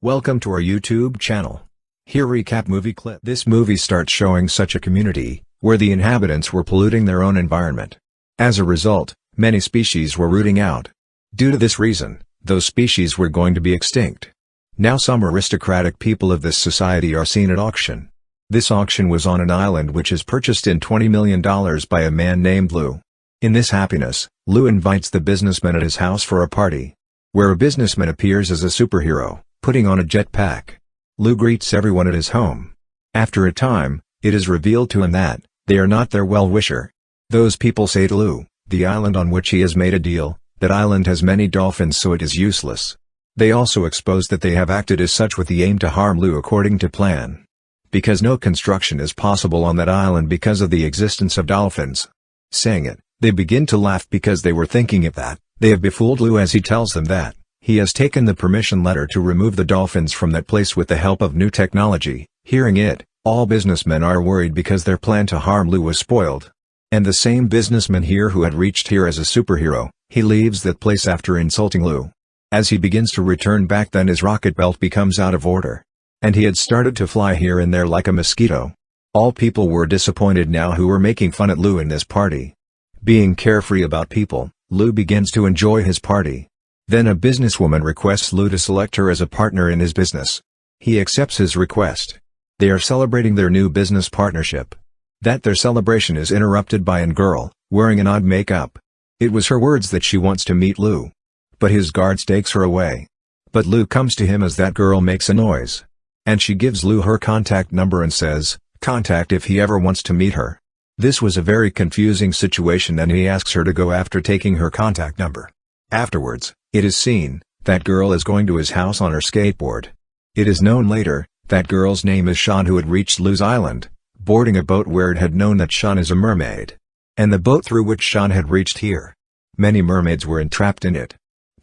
Welcome to our YouTube channel. Here recap movie clip. This movie starts showing such a community, where the inhabitants were polluting their own environment. As a result, many species were rooting out. Due to this reason, those species were going to be extinct. Now some aristocratic people of this society are seen at auction. This auction was on an island which is purchased in $20 million by a man named Lou. In this happiness, Lou invites the businessman at his house for a party, where a businessman appears as a superhero, putting on a jetpack. Lou greets everyone at his home. After a time, it is revealed to him that they are not their well-wisher. Those people say to Lou, the island on which he has made a deal, that island has many dolphins, so it is useless. They also expose that they have acted as such with the aim to harm Lou according to plan, because no construction is possible on that island because of the existence of dolphins. Saying it, they begin to laugh because they were thinking of that. They have befooled Lou as he tells them that he has taken the permission letter to remove the dolphins from that place with the help of new technology. Hearing it, all businessmen are worried because their plan to harm Lou was spoiled. And the same businessman here who had reached here as a superhero, he leaves that place after insulting Lou. As he begins to return back, then his rocket belt becomes out of order. And he had started to fly here and there like a mosquito. All people were disappointed now who were making fun at Lou in this party. Being carefree about people, Lou begins to enjoy his party. Then a businesswoman requests Lou to select her as a partner in his business. He accepts his request. They are celebrating their new business partnership. Their celebration is interrupted by a girl, wearing an odd makeup. It was her words that she wants to meet Lou. But his guards takes her away. But Lou comes to him as that girl makes a noise. And she gives Lou her contact number and says, contact if he ever wants to meet her. This was a very confusing situation and he asks her to go after taking her contact number. Afterwards, it is seen, that girl is going to his house on her skateboard. It is known later, that girl's name is Shan, who had reached Lou's island, boarding a boat where it had known that Shan is a mermaid. And the boat through which Shan had reached here. Many mermaids were entrapped in it.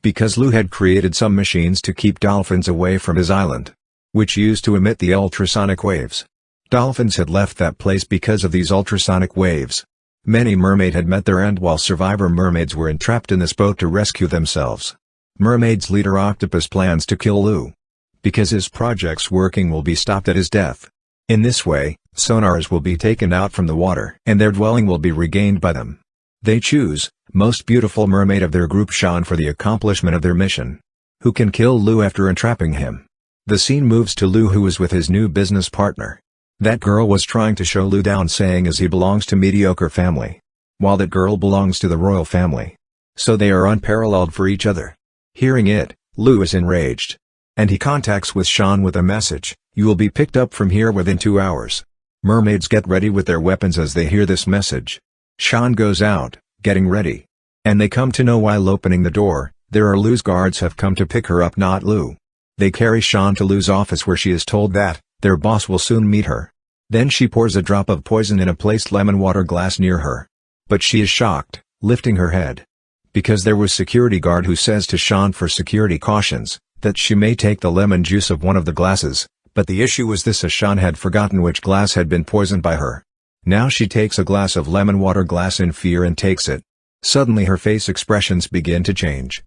Because Lou had created some machines to keep dolphins away from his island, which used to emit the ultrasonic waves. Dolphins had left that place because of these ultrasonic waves. Many mermaid had met their end while survivor mermaids were entrapped in this boat to rescue themselves. Mermaid's leader Octopus plans to kill Lou, because his project's working will be stopped at his death. In this way, sonars will be taken out from the water and their dwelling will be regained by them. They choose most beautiful mermaid of their group, Shan, for the accomplishment of their mission, who can kill Lou after entrapping him. The scene moves to Lou, who is with his new business partner. That girl was trying to show Lou down, saying as he belongs to mediocre family, while that girl belongs to the royal family. So they are unparalleled for each other. Hearing it, Lou is enraged. And he contacts with Shan with a message, you will be picked up from here within 2 hours. Mermaids get ready with their weapons as they hear this message. Shan goes out, getting ready. And they come to know while opening the door, there are Lou's guards have come to pick her up, not Lou. They carry Shan to Lou's office where she is told that their boss will soon meet her. Then she pours a drop of poison in a placed lemon water glass near her. But she is shocked, lifting her head. Because there was security guard who says to Shan for security cautions, that she may take the lemon juice of one of the glasses, but the issue was this, as Shan had forgotten which glass had been poisoned by her. Now she takes a glass of lemon water glass in fear and takes it. Suddenly her face expressions begin to change.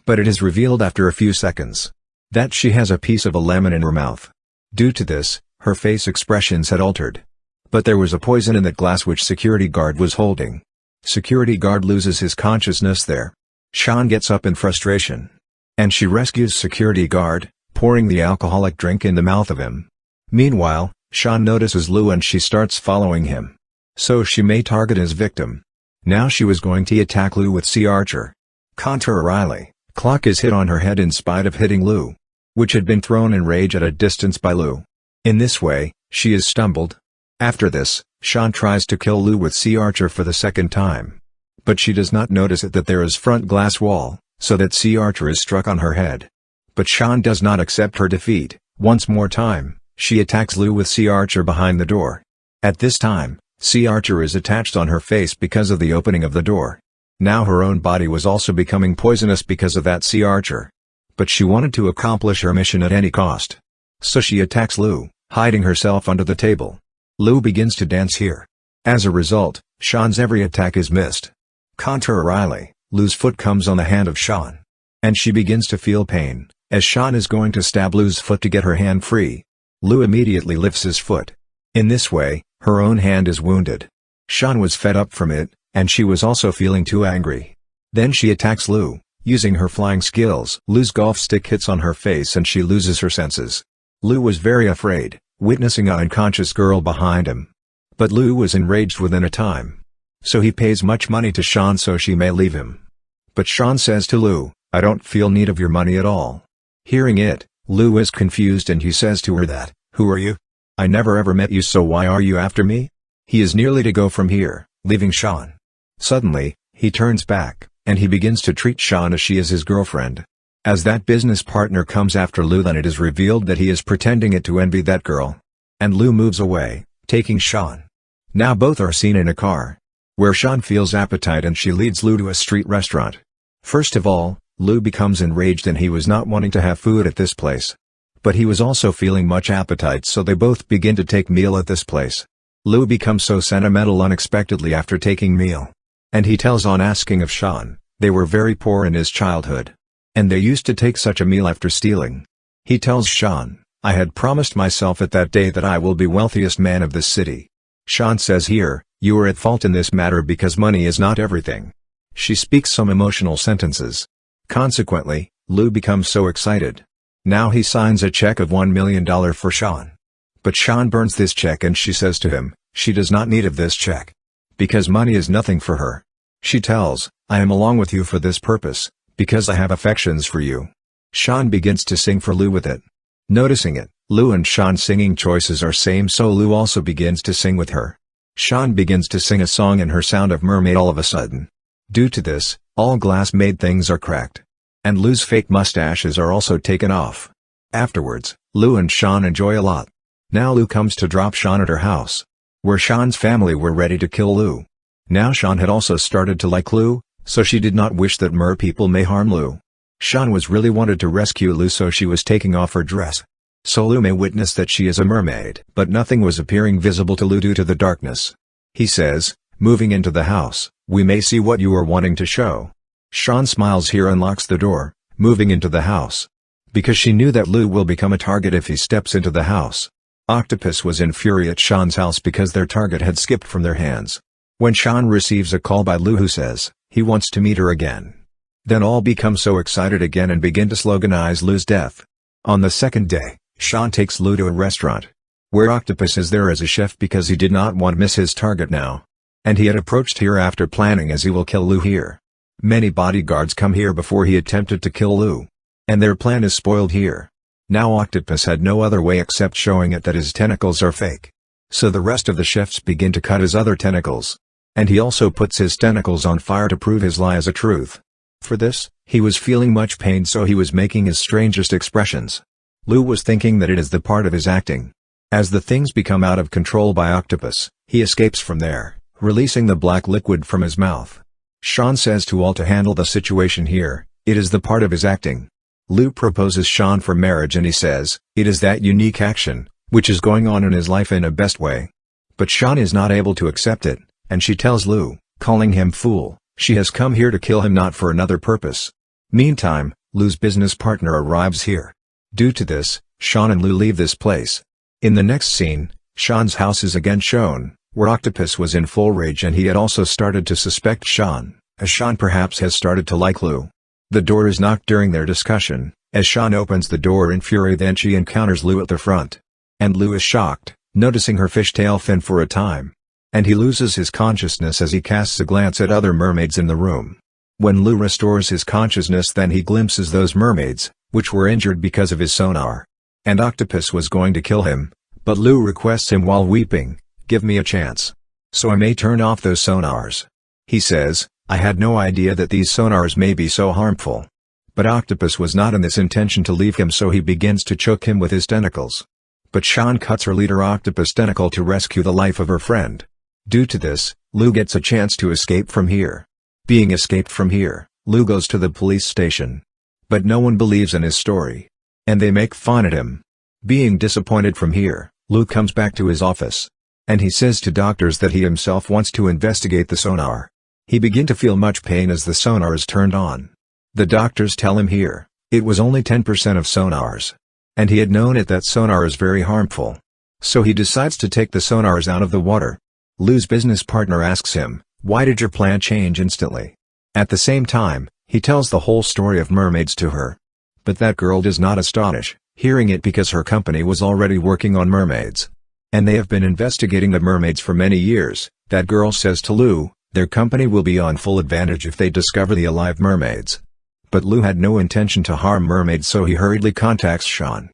But it is revealed after a few seconds that she has a piece of a lemon in her mouth. Due to this, her face expressions had altered. But there was a poison in that glass which security guard was holding. Security guard loses his consciousness there. Shan gets up in frustration. And she rescues security guard, pouring the alcoholic drink in the mouth of him. Meanwhile, Shan notices Lou and she starts following him. So she may target his victim. Now she was going to attack Lou with Sea Archer. Contrarily, clock is hit on her head in spite of hitting Lou, which had been thrown in rage at a distance by Lou. In this way, she is stumbled. After this, Shan tries to kill Lou with Sea Archer for the second time. But she does not notice it that there is front glass wall, so that Sea Archer is struck on her head. But Shan does not accept her defeat. Once more time, she attacks Lou with Sea Archer behind the door. At this time, Sea Archer is attached on her face because of the opening of the door. Now her own body was also becoming poisonous because of that Sea Archer. But she wanted to accomplish her mission at any cost. So she attacks Lou, hiding herself under the table. Lou begins to dance here. As a result, Shan's every attack is missed. Contrarily, Lou's foot comes on the hand of Shan. And she begins to feel pain, as Shan is going to stab Lu's foot to get her hand free. Lu immediately lifts his foot. In this way, her own hand is wounded. Shan was fed up from it, and she was also feeling too angry. Then she attacks Lu, using her flying skills. Lu's golf stick hits on her face and she loses her senses. Lu was very afraid, witnessing an unconscious girl behind him. But Lu was enraged within a time. So he pays much money to Shan so she may leave him. But Shan says to Lu, "I don't feel need of your money at all." Hearing it, Lu is confused and he says to her that, "Who are you? I never ever met you, so why are you after me?" He is nearly to go from here, leaving Shan. Suddenly, he turns back, and he begins to treat Shan as she is his girlfriend. As that business partner comes after Lu, then it is revealed that he is pretending it to envy that girl. And Lu moves away, taking Shan. Now both are seen in a car, where Shan feels appetite and she leads Lu to a street restaurant. First of all, Lu becomes enraged and he was not wanting to have food at this place. But he was also feeling much appetite, so they both begin to take meal at this place. Lu becomes so sentimental unexpectedly after taking meal. And he tells on asking of Shan, they were very poor in his childhood. And they used to take such a meal after stealing. He tells Shan, "I had promised myself at that day that I will be wealthiest man of this city." Shan says here, "You are at fault in this matter because money is not everything." She speaks some emotional sentences. Consequently, Lu becomes so excited. Now he signs a check of $1 million for Shan. But Shan burns this check and she says to him, she does not need of this check. Because money is nothing for her. She tells, "I am along with you for this purpose, because I have affections for you." Shan begins to sing for Lu with it. Noticing it, Lu and Shan's singing choices are same, so Lu also begins to sing with her. Shan begins to sing a song in her sound of Mermaid all of a sudden. Due to this, all glass-made things are cracked. And Lu's fake mustaches are also taken off. Afterwards, Lu and Shan enjoy a lot. Now Lu comes to drop Shan at her house, where Shan's family were ready to kill Lu. Now Shan had also started to like Lu, so she did not wish that mer people may harm Lu. Shan was really wanted to rescue Lu, so she was taking off her dress. So Lu may witness that she is a mermaid. But nothing was appearing visible to Lu due to the darkness. He says, moving into the house, "We may see what you are wanting to show." Shan smiles here and locks the door, moving into the house. Because she knew that Lu will become a target if he steps into the house. Octopus was in fury at Shan's house because their target had skipped from their hands. When Shan receives a call by Lu who says, he wants to meet her again. Then all become so excited again and begin to sloganize Lu's death. On the second day, Shan takes Lu to a restaurant, where Octopus is there as a chef because he did not want to miss his target now. And he had approached here after planning as he will kill Lu here. Many bodyguards come here before he attempted to kill Lu. And their plan is spoiled here. Now Octopus had no other way except showing it that his tentacles are fake. So the rest of the chefs begin to cut his other tentacles. And he also puts his tentacles on fire to prove his lie as a truth. For this, he was feeling much pain, so he was making his strangest expressions. Lu was thinking that it is the part of his acting. As the things become out of control by Octopus, he escapes from there, releasing the black liquid from his mouth. Shan says to all to handle the situation here, it is the part of his acting. Lu proposes Shan for marriage and he says, it is that unique action, which is going on in his life in a best way. But Shan is not able to accept it, and she tells Lu, calling him fool, she has come here to kill him, not for another purpose. Meantime, Lu's business partner arrives here. Due to this, Shan and Lu leave this place. In the next scene, Shan's house is again shown, where Octopus was in full rage and he had also started to suspect Shan, as Shan perhaps has started to like Lu. The door is knocked during their discussion, as Shan opens the door in fury, then she encounters Lu at the front. And Lu is shocked, noticing her fishtail fin for a time. And he loses his consciousness as he casts a glance at other mermaids in the room. When Lu restores his consciousness, then he glimpses those mermaids, which were injured because of his sonar. And Octopus was going to kill him, but Lu requests him while weeping, give me a chance, so I may turn off those sonars. He says, I had no idea that these sonars may be so harmful. But Octopus was not in this intention to leave him, so he begins to choke him with his tentacles. But Shan cuts her leader Octopus tentacle to rescue the life of her friend. Due to this, Lu gets a chance to escape from here. Being escaped from here, Lu goes to the police station. But no one believes in his story. And they make fun at him. Being disappointed from here, Lu comes back to his office. And he says to doctors that he himself wants to investigate the sonar. He begins to feel much pain as the sonar is turned on. The doctors tell him here, It was only 10% of sonars. And he had known that sonar is very harmful. So he decides to take the sonars out of the water. Lou's business partner asks him, "Why did your plan change instantly?" At the same time, he tells the whole story of mermaids to her. But that girl does not astonish, hearing it because her company was already working on mermaids. And they have been investigating the mermaids for many years. That girl says to Lou, their company will be on full advantage if they discover the alive mermaids. But Lou had no intention to harm mermaids, so he hurriedly contacts Shan.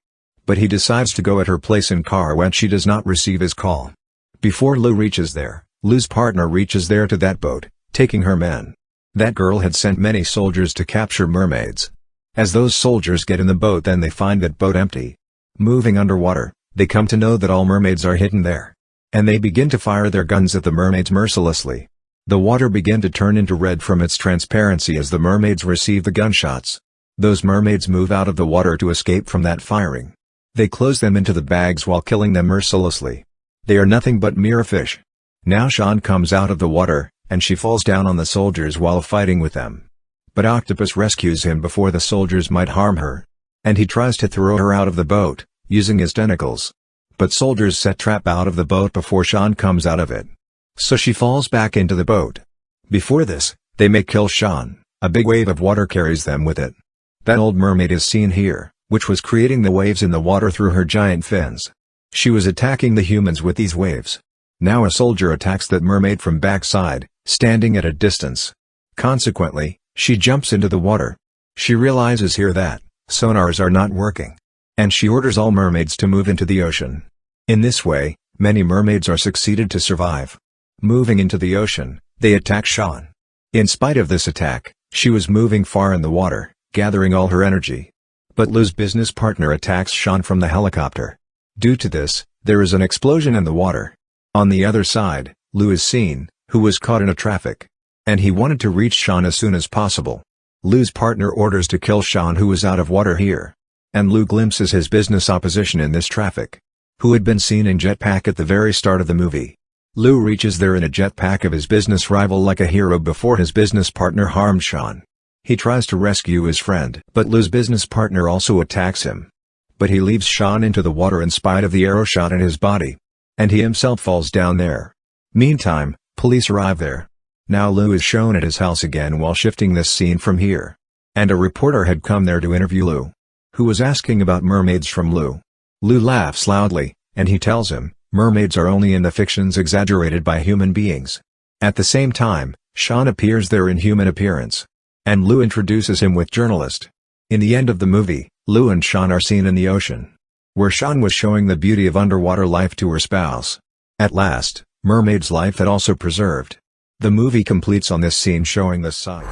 But he decides to go at her place in car when she does not receive his call. Before Lou reaches there, Lou's partner reaches there to that boat, taking her men. That girl had sent many soldiers to capture mermaids. As those soldiers get in the boat, then they find that boat empty. Moving underwater, they come to know that all mermaids are hidden there. And they begin to fire their guns at the mermaids mercilessly. The water began to turn into red from its transparency as the mermaids receive the gunshots. Those mermaids move out of the water to escape from that firing. They close them into the bags while killing them mercilessly. They are nothing but mere fish. Now Shan comes out of the water, and she falls down on the soldiers while fighting with them. But Octopus rescues him before the soldiers might harm her. And he tries to throw her out of the boat, using his tentacles. But soldiers set trap out of the boat before Shan comes out of it. So she falls back into the boat. Before this, they may kill Shan. A big wave of water carries them with it. That old mermaid is seen here, which was creating the waves in the water through her giant fins. She was attacking the humans with these waves. Now a soldier attacks that mermaid from backside, standing at a distance. Consequently, she jumps into the water. She realizes here that sonars are not working. And she orders all mermaids to move into the ocean. In this way, many mermaids are succeeded to survive. Moving into the ocean, they attack Shan. In spite of this attack, she was moving far in the water, gathering all her energy. But Lou's business partner attacks Shan from the helicopter. Due to this, there is an explosion in the water. On the other side, Lou is seen, who was caught in a traffic. And he wanted to reach Shan as soon as possible. Lou's partner orders to kill Shan, who is out of water here. And Lou glimpses his business opposition in this traffic, who had been seen in jetpack at the very start of the movie. Lou reaches there in a jetpack of his business rival like a hero before his business partner harms Shan. He tries to rescue his friend, but Lou's business partner also attacks him. But he leaves Shan into the water in spite of the arrow shot in his body. And he himself falls down there. Meantime, police arrive there. Now Lou is shown at his house again while shifting this scene from here. And a reporter had come there to interview Lou, who was asking about mermaids from Lou. Lou laughs loudly, and he tells him, mermaids are only in the fictions exaggerated by human beings. At the same time, Shan appears there in human appearance. And Lou introduces him with journalist. In the end of the movie, Lou and Shan are seen in the ocean, where Shan was showing the beauty of underwater life to her spouse. At last, mermaid's life had also preserved. The movie completes on this scene showing the side.